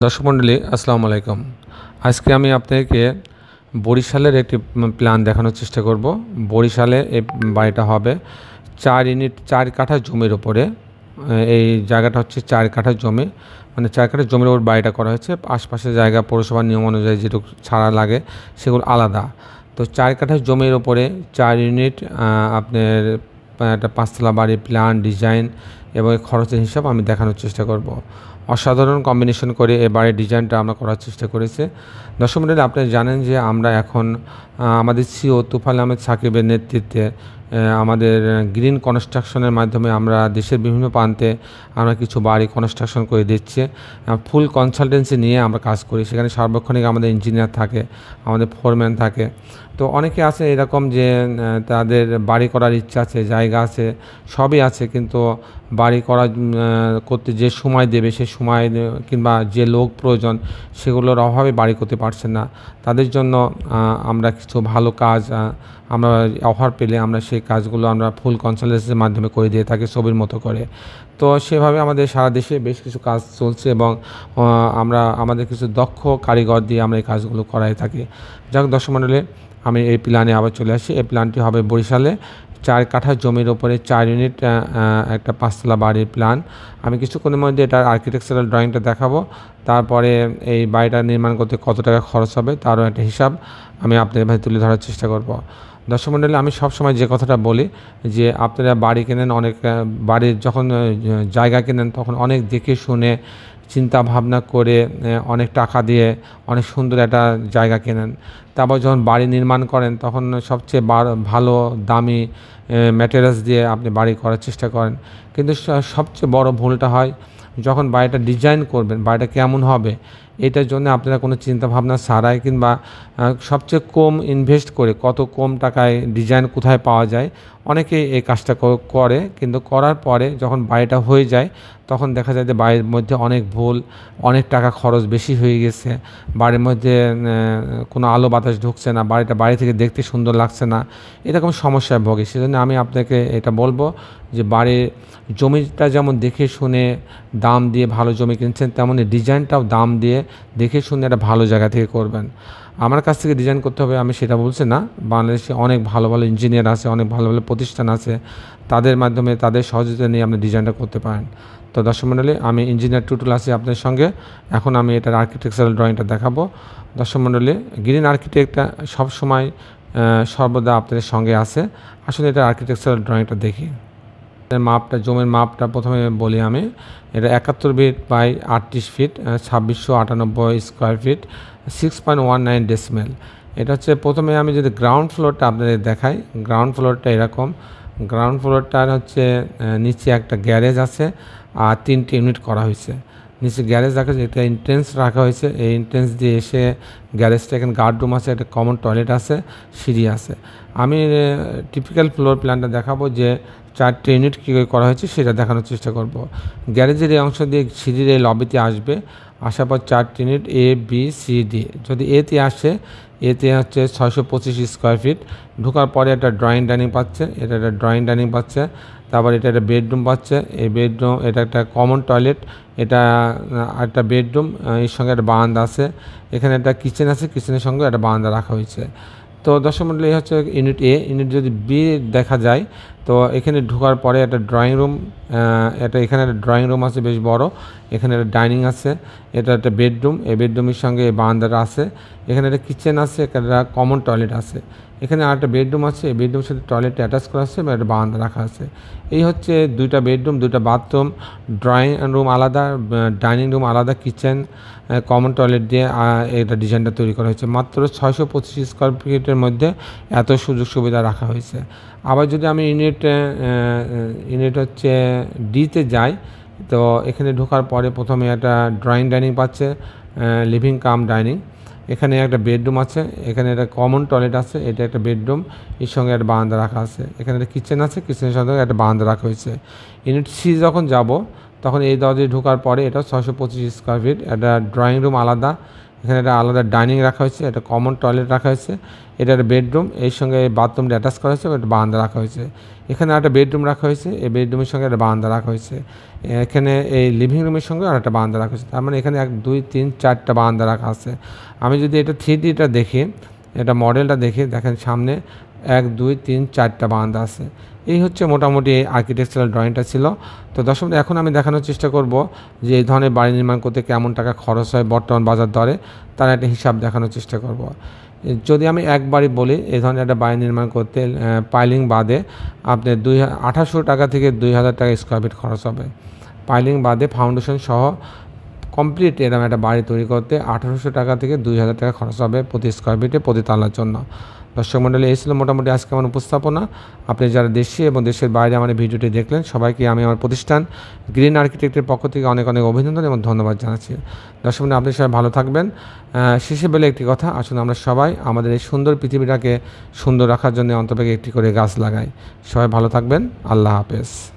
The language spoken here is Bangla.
দর্শক মণ্ডলী আসসালামু আলাইকুম। আজকে আমি আপনাদেরকে বরিশালের একটি প্ল্যান দেখানোর চেষ্টা করব। বরিশালে এই বাড়িটা হবে 4 ইউনিট 4 কাঠা জমির উপরে। এই জায়গাটা হচ্ছে 4 কাঠা জমি, মানে 4 কাঠা জমির উপর বাড়িটা করা হয়েছে। আশপাশের জায়গা পৌরসভার নিয়ম অনুযায়ী যেটুকু ছাড়া লাগে সেগুলো আলাদা। তো 4 কাঠা জমির উপরে 4 ইউনিট আপনার একটা 5 তলা বাড়ির প্ল্যান, ডিজাইন এবং খরচের হিসাব আমি দেখানোর চেষ্টা করব। অসাধারণ কম্বিনেশন করে এই বাড়ির ডিজাইনটা আমরা করার চেষ্টা করেছি। দর্শক মণ্ডলী, আপনারা জানেন যে আমরা এখন আমাদের সিও তুফাইল আহমেদ সাকিবের নেতৃত্বে আমাদের গ্রিন কনস্ট্রাকশনের মাধ্যমে আমরা দেশের বিভিন্ন প্রান্তে আমরা কিছু বাড়ি কনস্ট্রাকশন করে দিচ্ছি। ফুল কনসালটেন্সি নিয়ে আমরা কাজ করি। সেখানে সার্বক্ষণিক আমাদের ইঞ্জিনিয়ার থাকে, আমাদের ফোরম্যান থাকে। তো অনেকে আছে এরকম যে তাদের বাড়ি করার ইচ্ছা আছে, জায়গা আছে, সবই আছে, কিন্তু বাড়ি করতে যে সময় দেবে সে সময় কিংবা যে লোক প্রয়োজন সেগুলোর অভাবে বাড়ি করতে পারছে না। তাদের জন্য আমরা কিছু ভালো কাজ আমরা অফার পেলে আমরা সেই কাজগুলো আমরা ফুল কনসালটেন্সির মাধ্যমে করে দিয়ে থাকি, ছবির মতো করে। তো সেভাবে আমাদের সারা দেশে বেশ কিছু কাজ চলছে এবং আমরা আমাদের কিছু দক্ষ কারিগর দিয়ে আমরা এই কাজগুলো করাই থাকি। যাক দর্শক মণ্ডলী, আমি এই প্ল্যানে আবার চলে আসি। এই প্ল্যানটি হবে বরিশালে 4 কাঠা জমির ওপরে 4 ইউনিট একটা 5 তলা বাড়ির প্ল্যান। আমি কিছুক্ষণের মধ্যে এটার আর্কিটেকচারাল ড্রয়িংটা দেখাবো। তারপরে এই বাড়িটা নির্মাণ করতে কত টাকা খরচ হবে তারও একটা হিসাব আমি আপনাদের ভাই তুলে ধরার চেষ্টা করব। দর্শক মণ্ডলী, আমি সবসময় যে কথাটা বলি যে আপনারা বাড়ি কেনেন, অনেক বাড়ির যখন জায়গা কেনেন তখন অনেক দেখে শুনে চিন্তা ভাবনা করে অনেক টাকা দিয়ে অনেক সুন্দর একটা জায়গা কেনেন। তারপর যখন বাড়ি নির্মাণ করেন তখন সবচেয়ে ভালো দামি ম্যাটেরিয়ালস দিয়ে আপনি বাড়ি করার চেষ্টা করেন। কিন্তু সবচেয়ে বড় ভুলটা হয় যখন বাড়িটা ডিজাইন করবেন, বাড়িটা কেমন হবে এটার জন্য আপনারা কোনো চিন্তা ভাবনা ছাড়াই কিংবা সবচেয়ে কম ইনভেস্ট করে কত কম টাকায় ডিজাইন কোথায় পাওয়া যায় অনেকেই এই কাজটা করে, কিন্তু করার পরে যখন বাড়িটা হয়ে যায় তখন দেখা যায় যে বাড়ির মধ্যে অনেক ভুল, অনেক টাকা খরচ বেশি হয়ে গেছে, বাড়ির মধ্যে কোনো আলো বাতাস ঢুকছে না, বাড়িটা বাইরে থেকে দেখতে সুন্দর লাগছে না, এরকম সমস্যায় ভোগে। সেজন্য আমি আপনাকে এটা বলবো যে বাড়ির জমিটা যেমন দেখে শুনে দাম দিয়ে ভালো জমি কিনছেন, তেমনি ডিজাইনটাও দাম দিয়ে দেখে শুনে একটা ভালো জায়গা থেকে করবেন। আমার কাছ থেকে ডিজাইন করতে হবে আমি সেটা বলছি না। বাংলাদেশে অনেক ভালো ভালো ইঞ্জিনিয়ার আছে, অনেক ভালো ভালো প্রতিষ্ঠান আছে, তাদের মাধ্যমে তাদের সহযোগিতা নিয়ে আপনি ডিজাইনটা করতে পারেন। তো দর্শক মণ্ডলী, আমি ইঞ্জিনিয়ার টুটুল আছি আপনাদের সঙ্গে। এখন আমি এটার আর্কিটেকচারাল ড্রয়িংটা দেখাবো। দর্শক মণ্ডলী, গ্রিন আর্কিটেক্টটা সবসময় সর্বদা আপনাদের সঙ্গে আছে। আসলে এটার আর্কিটেকচারাল ড্রয়িংটা দেখি। মাপটা, জমির মাপটা প্রথমে বলি আমি। এটা 71 feet by 38 feet, 2698 square feet, 6.19 decimal. এটা হচ্ছে প্রথমে আমি যদি গ্রাউন্ড ফ্লোরটা আপনাদের দেখাই। গ্রাউন্ড ফ্লোরটা এরকম। গ্রাউন্ড ফ্লোরটার হচ্ছে নিচে একটা গ্যারেজ আছে আর 3টে ইউনিট করা হয়েছে। নিচে গ্যারেজ রাখা হয়েছে, এটা এন্ট্রেন্স রাখা হয়েছে। এই এন্ট্রেন্স দিয়ে এসে গ্যারেজটা, এখানে গার্ড রুম আছে, একটা কমন টয়লেট আছে, সিঁড়ি আছে। আমি টিপিক্যাল ফ্লোর প্ল্যানটা দেখাবো যে 4টে ইউনিট কী করে করা হয়েছে সেটা দেখানোর চেষ্টা করব। গ্যারেজের এই অংশ দিয়ে সিঁড়ির এই লবিতে আসবে, আসার পর 4টে unit A B C D. যদি এতে আসে, এতে হচ্ছে 625 স্কোয়ার ফিট। ঢোকার পরে একটা ড্রয়িং ডাইনিং পাচ্ছে, এটা একটা ড্রয়িং ডাইনিং পাচ্ছে। তারপর এটা একটা বেডরুম পাচ্ছে, এই বেডরুম, এটা একটা কমন টয়লেট, এটা একটা বেডরুম, এর সঙ্গে একটা বারান্দা আছে। এখানে একটা কিচেন আছে, কিচেনের সঙ্গে একটা বারান্দা রাখা হয়েছে। তো দর্শক মণ্ডলী, এই হচ্ছে ইউনিট এ। ইউনিট যদি বি দেখা যায় তো এখানে ঢোকার পরে একটা ড্রয়িং রুম, এখানে একটা ড্রয়িং রুম আছে বেশ বড়, এখানে একটা ডাইনিং আছে, এটা একটা বেডরুম, এই বেডরুমের সঙ্গে এই বারান্দাটা আছে। এখানে একটা কিচেন আছে, একটা কমন টয়লেট আছে। এখানে আরেকটা বেডরুম আছে, এই বেডরুমের সাথে টয়লেট অ্যাটাচ করা আছে এবং একটা বারান্দা রাখা আছে। এই হচ্ছে 2টা বেডরুম, 2টা বাথরুম, ড্রয়িং রুম আলাদা, ডাইনিং রুম আলাদা, কিচেন, কমন টয়লেট দিয়ে এটা ডিজাইনটা তৈরি করা হয়েছে। মাত্র 625 স্কোয়ার ফিটের মধ্যে এত সুযোগ সুবিধা রাখা হয়েছে। আবার যদি আমি ইউনিট হচ্ছে ডিতে যাই, তো এখানে ঢোকার পরে প্রথমে একটা ড্রয়িং ডাইনিং পাচ্ছে, লিভিং কাম ডাইনিং। এখানে একটা বেডরুম আছে, এখানে একটা কমন টয়লেট আছে, এটা একটা বেডরুম, এর সঙ্গে একটা বারান্দা রাখা আছে। এখানে একটা কিচেন আছে, কিচেনের সঙ্গে একটা বারান্দা রাখা হয়েছে। ইউনিট সি যখন যাব তখন এই দরজায় ঢোকার পরে এটা 625 স্কোয়ার ফিট, একটা ড্রয়িং রুম আলাদা, এখানে একটা আলাদা ডাইনিং রাখা হয়েছে, একটা কমন টয়লেট রাখা হয়েছে, এটা একটা বেডরুম, এর সঙ্গে বাথরুমটা অ্যাটাচ করা হয়েছে, একটা বারান্দা রাখা হয়েছে। এখানে একটা বেডরুম রাখা হয়েছে, এই বেডরুমের সঙ্গে একটা বারান্দা রাখা হয়েছে। এখানে এই লিভিং রুমের সঙ্গে আর একটা বারান্দা রাখা হয়েছে। তার মানে এখানে 1 2 3 4টা বারান্দা রাখা আছে। আমি যদি এটা 3Dটা দেখি, এটা মডেলটা দেখি, দেখেন সামনে 1 2 3 4টা বারান্দা আছে। এই হচ্ছে মোটামুটি আর্কিটেকচারাল ড্রয়িংটা ছিল। তো দর্শক, এখন আমি দেখানোর চেষ্টা করব যে এই ধরনের বাড়ি নির্মাণ করতে কেমন টাকা খরচ হয় বর্তমান বাজার দরে, তার একটা হিসাব দেখানোর চেষ্টা করব। যদি আমি একবারই বলি, এই ধরনের একটা বাড়ি নির্মাণ করতে পাইলিং বাদে আপনার 2800 টাকা থেকে 2000 টাকা স্কোয়ার ফিট খরচ হবে। পাইলিং বাদে ফাউন্ডেশন সহ কমপ্লিট এরকম একটা বাড়ি তৈরি করতে 1800 টাকা থেকে 2000 টাকা খরচ হবে প্রতি স্কোয়ার ফিটে, প্রতি তালার জন্য। দর্শক মণ্ডলী, এই ছিল মোটামুটি আজকে আমার উপস্থাপনা। আপনি যারা দেশে এবং দেশের বাইরে আমার ভিডিওটি দেখলেন, সবাইকে আমি আমার প্রতিষ্ঠান গ্রিন আর্কিটেক্টের পক্ষ থেকে অনেক অনেক অভিনন্দন এবং ধন্যবাদ জানাচ্ছি। দর্শক মণ্ডলী, আপনি সবাই ভালো থাকবেন। শেষে বলে একটি কথা, আসুন আমরা সবাই আমাদের এই সুন্দর পৃথিবীটাকে সুন্দর রাখার জন্য অন্তত একটি করে গাছ লাগাই। সবাই ভালো থাকবেন। আল্লাহ হাফেজ।